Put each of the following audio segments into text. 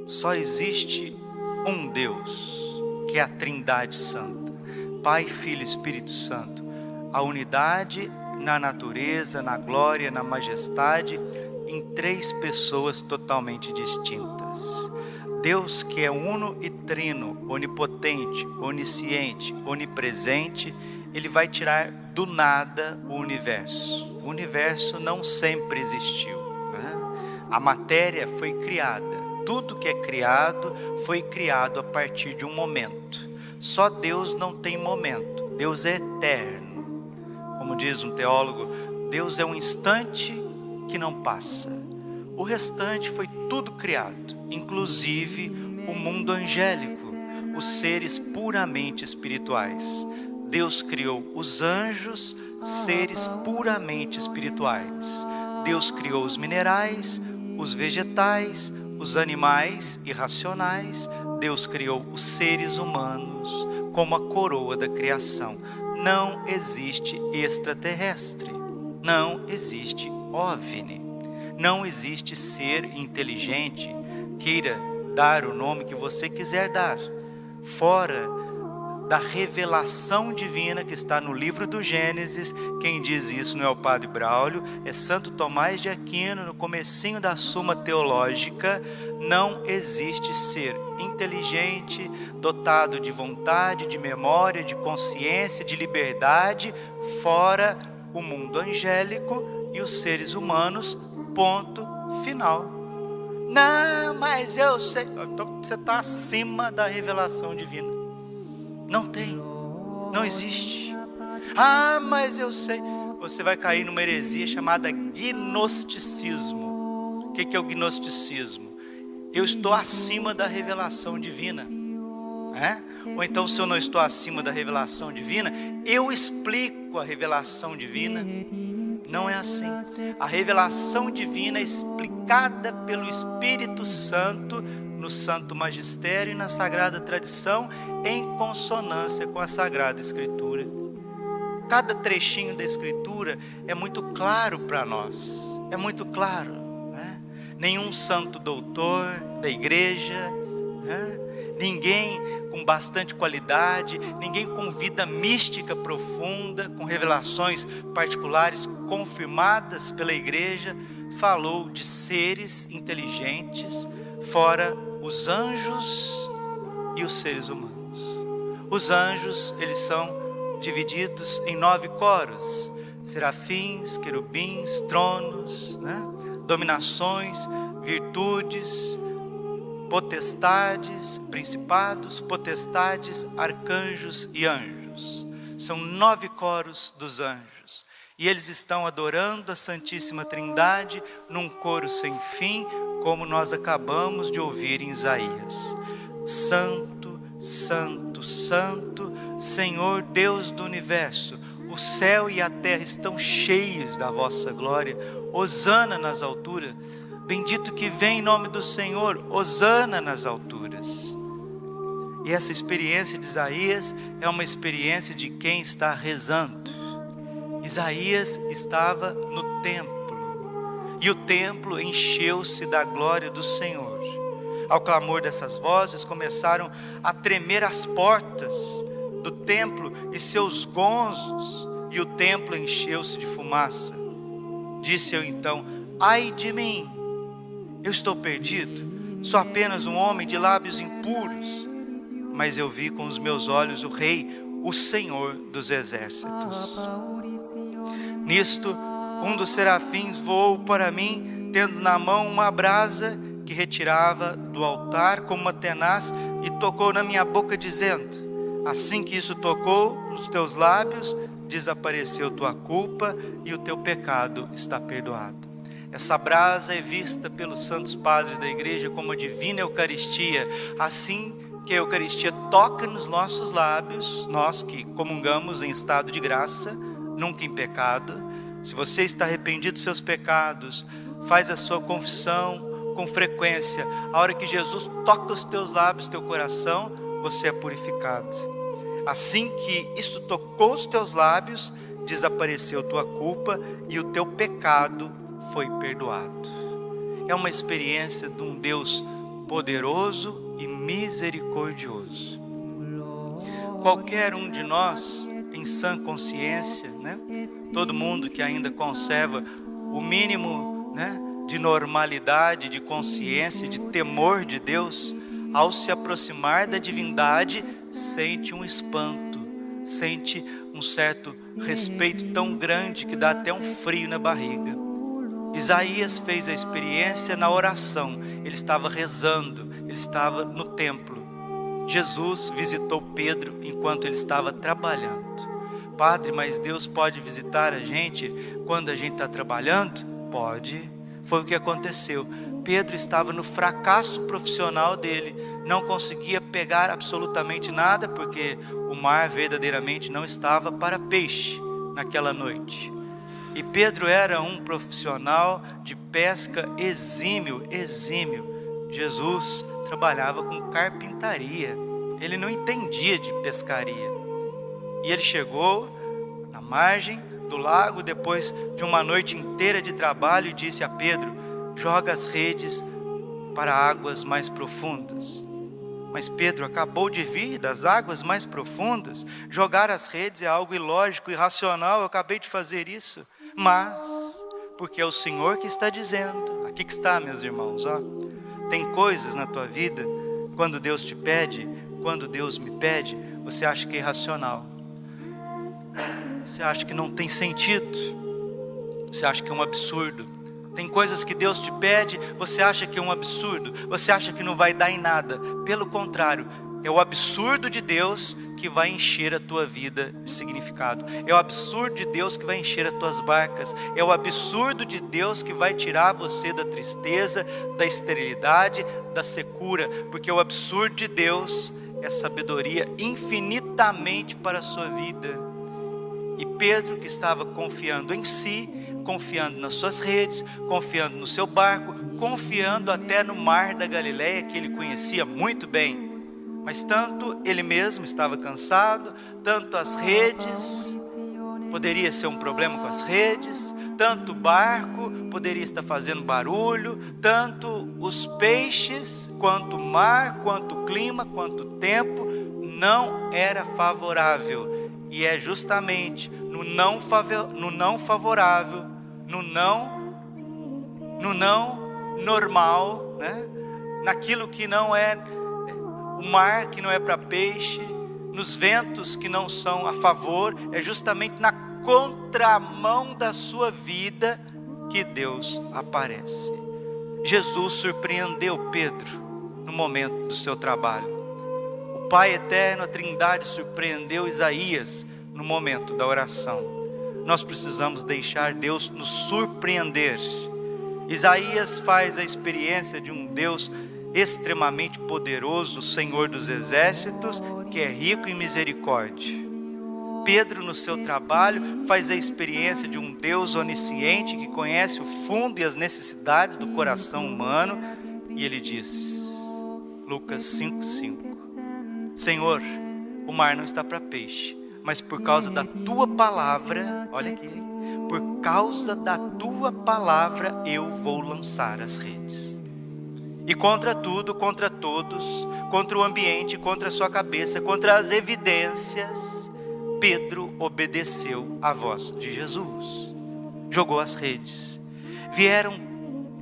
Só existe um Deus, que é a Trindade Santa, Pai, Filho e Espírito Santo. A unidade na natureza, na glória, na majestade, em três pessoas totalmente distintas. Deus que é uno e trino, onipotente, onisciente, onipresente, Ele vai tirar do nada o universo. O universo não sempre existiu, né? A matéria foi criada. Tudo que é criado foi criado a partir de um momento. Só Deus não tem momento. Deus é eterno. Como diz um teólogo, Deus é um instante que não passa. O restante foi tudo criado, inclusive o mundo angélico, os seres puramente espirituais. Deus criou os anjos, seres puramente espirituais. Deus criou os minerais, os vegetais, os animais irracionais. Deus criou os seres humanos como a coroa da criação. Não existe extraterrestre, não existe OVNI, não existe ser inteligente, queira dar o nome que você quiser dar, fora da revelação divina que está no livro do Gênesis. Quem diz isso não é o Padre Braulio, é Santo Tomás de Aquino, no comecinho da Suma Teológica. Não existe ser inteligente, dotado de vontade, de memória, de consciência, de liberdade, fora o mundo angélico e os seres humanos, ponto final. Não, mas eu sei. Então você está acima da revelação divina. Não tem, não existe. Ah, mas eu sei. Você vai cair numa heresia chamada gnosticismo. O que é o gnosticismo? Eu estou acima da revelação divina, né? Ou então, se eu não estou acima da revelação divina, eu explico a revelação divina. Não é assim. A revelação divina é explicada pelo Espírito Santo no Santo Magistério e na Sagrada Tradição, em consonância com a Sagrada Escritura. Cada trechinho da Escritura é muito claro para nós, é muito claro, né? Nenhum santo doutor da igreja, né? Ninguém com bastante qualidade, ninguém com vida mística profunda, com revelações particulares confirmadas pela igreja, falou de seres inteligentes, fora os anjos e os seres humanos. Os anjos, eles são divididos em 9 coros: serafins, querubins, tronos, né? Dominações, virtudes, potestades, principados, potestades, arcanjos e anjos. São 9 coros dos anjos. E eles estão adorando a Santíssima Trindade num coro sem fim, como nós acabamos de ouvir em Isaías. Santo, Santo, Santo, Senhor Deus do Universo, o céu e a terra estão cheios da vossa glória. Hosana nas alturas. Bendito que vem em nome do Senhor, hosana nas alturas. E essa experiência de Isaías é uma experiência de quem está rezando. Isaías estava no templo, e o templo encheu-se da glória do Senhor. Ao clamor dessas vozes, começaram a tremer as portas do templo e seus gonzos, e o templo encheu-se de fumaça. Disse eu então: ai de mim, eu estou perdido, sou apenas um homem de lábios impuros. Mas eu vi com os meus olhos o Rei, o Senhor dos exércitos. Nisto, um dos serafins voou para mim, tendo na mão uma brasa que retirava do altar como uma tenaz, e tocou na minha boca, dizendo: assim que isso tocou nos teus lábios, desapareceu tua culpa e o teu pecado está perdoado. Essa brasa é vista pelos santos padres da igreja como a divina Eucaristia. Assim que a Eucaristia toca nos nossos lábios, nós que comungamos em estado de graça, nunca em pecado. Se você está arrependido dos seus pecados, faz a sua confissão com frequência. A hora que Jesus toca os teus lábios, teu coração, você é purificado. Assim que isso tocou os teus lábios, desapareceu tua culpa e o teu pecado foi perdoado. É uma experiência de um Deus poderoso e misericordioso. Qualquer um de nós, em sã consciência, né? Todo mundo que ainda conserva o mínimo, né, de normalidade, de consciência, de temor de Deus, ao se aproximar da divindade, sente um espanto, sente um certo respeito tão grande que dá até um frio na barriga. Isaías fez a experiência na oração, ele estava rezando, ele estava no templo. Jesus visitou Pedro enquanto ele estava trabalhando. Padre, mas Deus pode visitar a gente quando a gente está trabalhando? Pode. Foi o que aconteceu. Pedro estava no fracasso profissional dele, não conseguia pegar absolutamente nada, porque o mar verdadeiramente não estava para peixe naquela noite. E Pedro era um profissional de pesca exímio. Jesus trabalhava com carpintaria, ele não entendia de pescaria. E ele chegou na margem do lago, depois de uma noite inteira de trabalho, e disse a Pedro: joga as redes para águas mais profundas. Mas Pedro acabou de vir das águas mais profundas. Jogar as redes é algo ilógico, irracional, eu acabei de fazer isso. Mas, porque é o Senhor que está dizendo. Aqui que está, meus irmãos, ó. Tem coisas na tua vida, quando Deus te pede, quando Deus me pede, você acha que é irracional. Você acha que não tem sentido. Você acha que é um absurdo. Tem coisas que Deus te pede, você acha que é um absurdo. Você acha que não vai dar em nada. Pelo contrário, é o absurdo de Deus que vai encher a tua vida de significado. É o absurdo de Deus que vai encher as tuas barcas. É o absurdo de Deus que vai tirar você da tristeza, da esterilidade, da secura. Porque o absurdo de Deus é sabedoria infinitamente para a sua vida. E Pedro, que estava confiando em si, confiando nas suas redes, confiando no seu barco, confiando até no mar da Galileia, que ele conhecia muito bem. Mas tanto ele mesmo estava cansado, tanto as redes, poderia ser um problema com as redes, tanto o barco poderia estar fazendo barulho, tanto os peixes, quanto o mar, quanto o clima, quanto o tempo, não era favorável. E é justamente no não favorável, no não normal, né? Naquilo que não é o mar, que não é para peixe, nos ventos que não são a favor, é justamente na contramão da sua vida que Deus aparece. Jesus surpreendeu Pedro no momento do seu trabalho. O Pai eterno, a Trindade, surpreendeu Isaías no momento da oração. Nós precisamos deixar Deus nos surpreender. Isaías faz a experiência de um Deus extremamente poderoso, Senhor dos exércitos, que é rico em misericórdia. Pedro, no seu trabalho, faz a experiência de um Deus onisciente que conhece o fundo e as necessidades do coração humano, e ele diz, Lucas 5:5, Senhor, o mar não está para peixe, mas por causa da tua palavra, olha aqui, por causa da tua palavra eu vou lançar as redes. E contra tudo, contra todos, contra o ambiente, contra a sua cabeça, contra as evidências, Pedro obedeceu à voz de Jesus. Jogou as redes. Vieram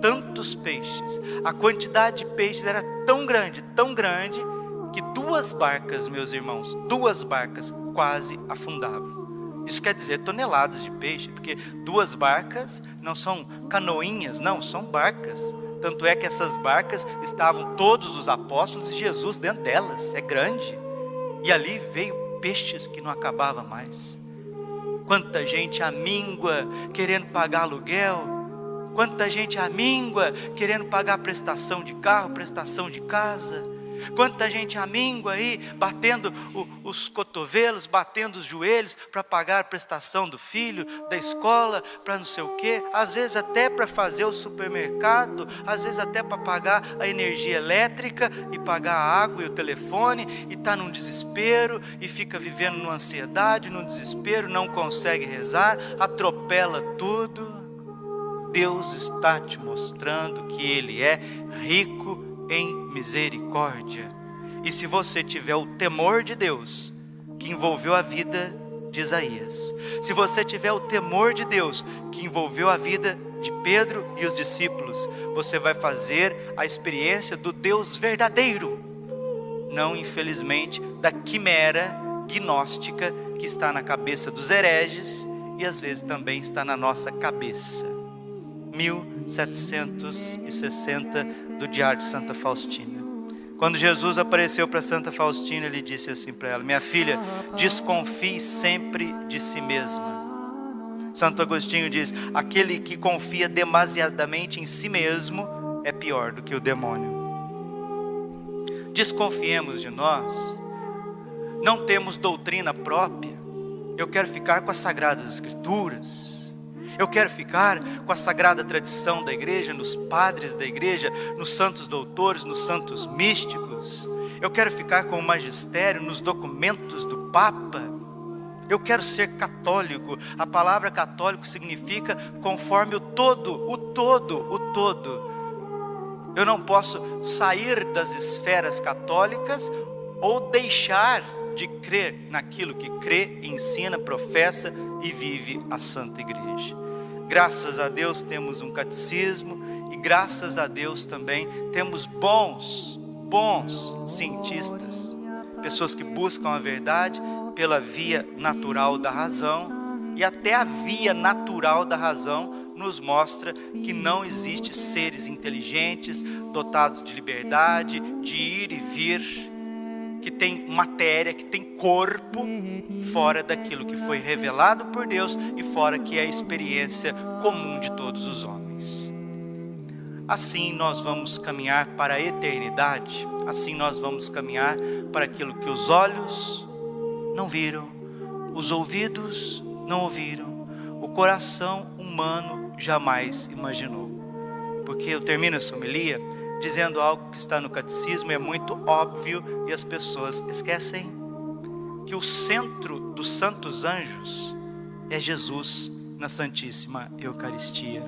tantos peixes. A quantidade de peixes era tão grande, que 2 barcas, meus irmãos, 2 barcas quase afundavam. Isso quer dizer toneladas de peixe, porque 2 barcas não são canoinhas, não, são barcas. Tanto é que essas barcas estavam todos os apóstolos e Jesus dentro delas, é grande. E ali veio peixes que não acabava mais. Quanta gente amíngua querendo pagar aluguel, quanta gente amíngua querendo pagar prestação de carro, prestação de casa. Quanta gente amíngua aí, batendo os cotovelos, batendo os joelhos para pagar a prestação do filho, da escola, para não sei o quê. Às vezes até para fazer o supermercado, às vezes até para pagar a energia elétrica e pagar a água e o telefone. E está num desespero e fica vivendo numa ansiedade, num desespero, não consegue rezar, atropela tudo. Deus está te mostrando que Ele é rico em misericórdia. E se você tiver o temor de Deus, que envolveu a vida de Isaías, se você tiver o temor de Deus, que envolveu a vida de Pedro e os discípulos, você vai fazer a experiência do Deus verdadeiro, não infelizmente da quimera gnóstica que está na cabeça dos hereges e às vezes também está na nossa cabeça. 1760 do Diário de Santa Faustina. Quando Jesus apareceu para Santa Faustina, ele disse assim para ela: minha filha, desconfie sempre de si mesma. Santo Agostinho diz: aquele que confia demasiadamente em si mesmo é pior do que o demônio. Desconfiemos de nós. Não temos doutrina própria. Eu quero ficar com as Sagradas Escrituras. Eu quero ficar com a sagrada tradição da igreja, nos padres da igreja, nos santos doutores, nos santos místicos. Eu quero ficar com o magistério, nos documentos do Papa. Eu quero ser católico. A palavra católico significa conforme o todo, o todo, o todo. Eu não posso sair das esferas católicas ou deixar de crer naquilo que crê, ensina, professa e vive a Santa Igreja. Graças a Deus temos um catecismo e graças a Deus também temos bons cientistas, pessoas que buscam a verdade pela via natural da razão, e até a via natural da razão nos mostra que não existe seres inteligentes, dotados de liberdade, de ir e vir, que tem matéria, que tem corpo, fora daquilo que foi revelado por Deus e fora que é a experiência comum de todos os homens. Assim nós vamos caminhar para a eternidade, assim nós vamos caminhar para aquilo que os olhos não viram, os ouvidos não ouviram, o coração humano jamais imaginou. Porque eu termino essa homilia dizendo algo que está no catecismo, é muito óbvio e as pessoas esquecem, que o centro dos santos anjos é Jesus na Santíssima Eucaristia.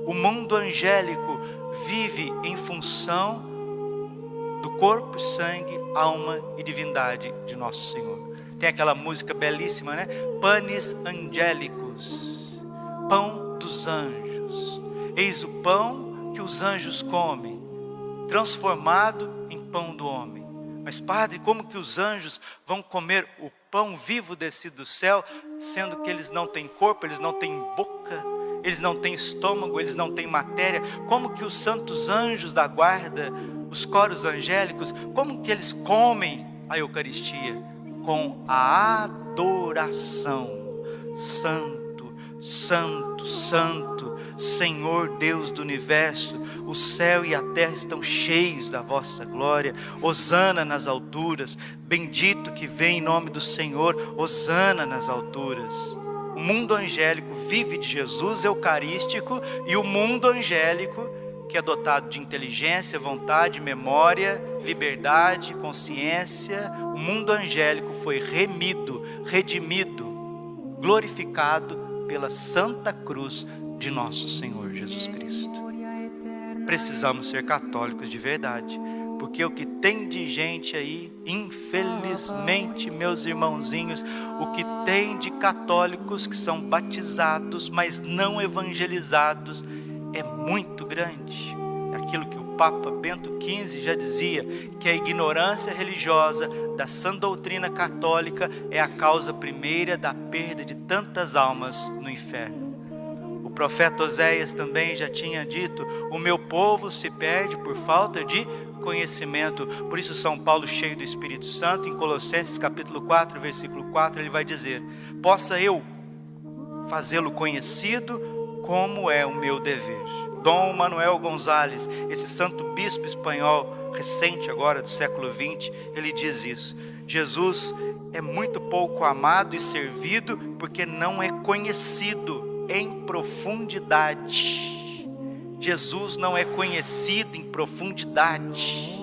O mundo angélico vive em função do corpo, sangue, alma e divindade de nosso Senhor. Tem aquela música belíssima, né? Panis angélicos, pão dos anjos. Eis o pão que os anjos comem, transformado em pão do homem. Mas padre, como que os anjos vão comer o pão vivo descido do céu, sendo que eles não têm corpo, eles não têm boca, eles não têm estômago, eles não têm matéria? Como que os santos anjos da guarda, os coros angélicos, como que eles comem a Eucaristia? Com a adoração. Santo, santo, santo, Senhor Deus do universo, o céu e a terra estão cheios da vossa glória. Hosana nas alturas, bendito que vem em nome do Senhor, hosana nas alturas. O mundo angélico vive de Jesus eucarístico, e o mundo angélico, que é dotado de inteligência, vontade, memória, liberdade, consciência, o mundo angélico foi remido, redimido, glorificado pela Santa Cruz de nosso Senhor Jesus Cristo. Precisamos ser católicos de verdade, porque o que tem de gente aí, infelizmente, meus irmãozinhos, o que tem de católicos que são batizados, mas não evangelizados, é muito grande. É aquilo que o Papa Bento XV já dizia, que a ignorância religiosa da sã doutrina católica é a causa primeira da perda de tantas almas no inferno. O profeta Oséias também já tinha dito: o meu povo se perde por falta de conhecimento. Por isso São Paulo, cheio do Espírito Santo, em Colossenses capítulo 4, versículo 4, ele vai dizer: possa eu fazê-lo conhecido como é o meu dever. Dom Manuel Gonzalez, esse santo bispo espanhol recente agora do século XX, ele diz isso: Jesus é muito pouco amado e servido porque não é conhecido em profundidade. Jesus não é conhecido em profundidade.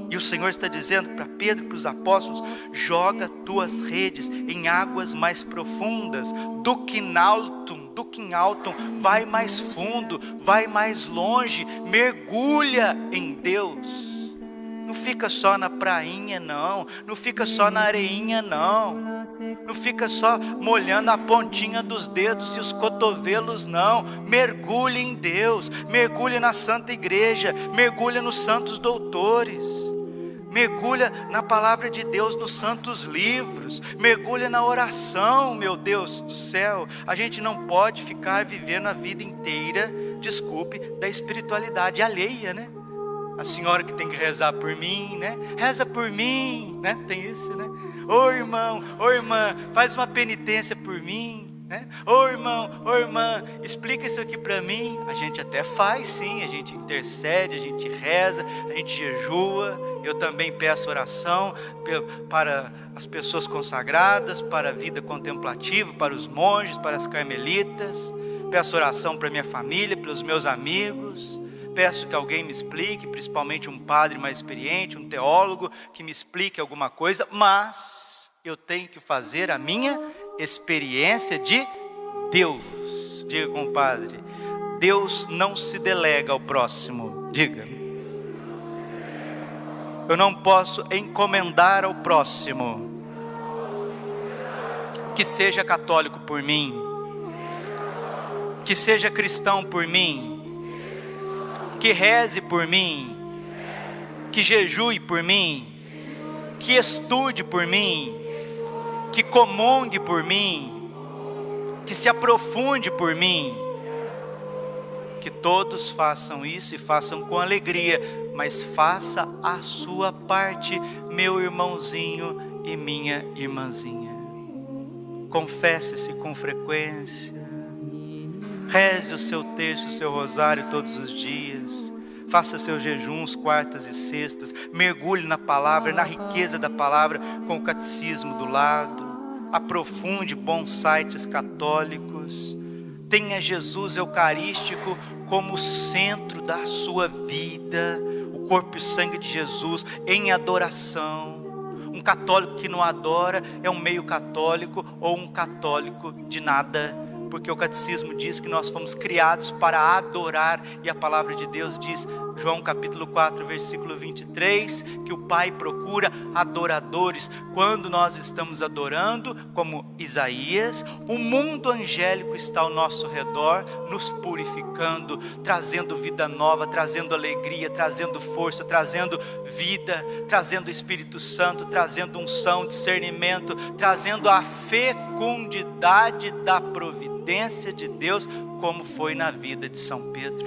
E o Senhor está dizendo para Pedro e para os apóstolos: joga tuas redes em águas mais profundas, duquinaltum, Duke em Alton, vai mais fundo, vai mais longe, mergulha em Deus. Não fica só na prainha não, não fica só na areinha não, não fica só molhando a pontinha dos dedos e os cotovelos não. Mergulhe em Deus, mergulhe na Santa Igreja, mergulha nos santos doutores, mergulha na palavra de Deus, nos santos livros, mergulha na oração. Meu Deus do céu, a gente não pode ficar vivendo a vida inteira, desculpe, da espiritualidade alheia, né? A senhora que tem que rezar por mim, né? Reza por mim, né? Tem isso, né? Ô irmão, ô irmã, faz uma penitência por mim, né? Ô irmão, ô irmã, explica isso aqui para mim. A gente até faz sim, a gente intercede, a gente reza, a gente jejua. Eu também peço oração para as pessoas consagradas, para a vida contemplativa, para os monges, para as carmelitas. Peço oração para minha família, pelos meus amigos. Peço que alguém me explique, principalmente um padre mais experiente, um teólogo, que me explique alguma coisa, mas eu tenho que fazer a minha experiência de Deus. Diga, compadre, Deus não se delega ao próximo. Diga. Eu não posso encomendar ao próximo que seja católico por mim, que seja cristão por mim, que reze por mim, que jejue por mim, que estude por mim, que comungue por mim, que se aprofunde por mim. Que todos façam isso e façam com alegria, mas faça a sua parte, meu irmãozinho e minha irmãzinha. Confesse-se com frequência. Reze o seu terço, o seu rosário todos os dias. Faça seus jejuns quartas e sextas. Mergulhe na palavra, na riqueza da palavra, com o catecismo do lado. Aprofunde bons sites católicos. Tenha Jesus eucarístico como centro da sua vida. O corpo e sangue de Jesus em adoração. Um católico que não adora é um meio católico ou um católico de nada. Porque o catecismo diz que nós fomos criados para adorar, e a palavra de Deus diz, João capítulo 4, versículo 23, que o Pai procura adoradores. Quando nós estamos adorando, como Isaías, o mundo angélico está ao nosso redor, nos purificando, trazendo vida nova, trazendo alegria, trazendo força, trazendo vida, trazendo o Espírito Santo, trazendo unção, discernimento, trazendo a fecundidade da providência de Deus, como foi na vida de São Pedro.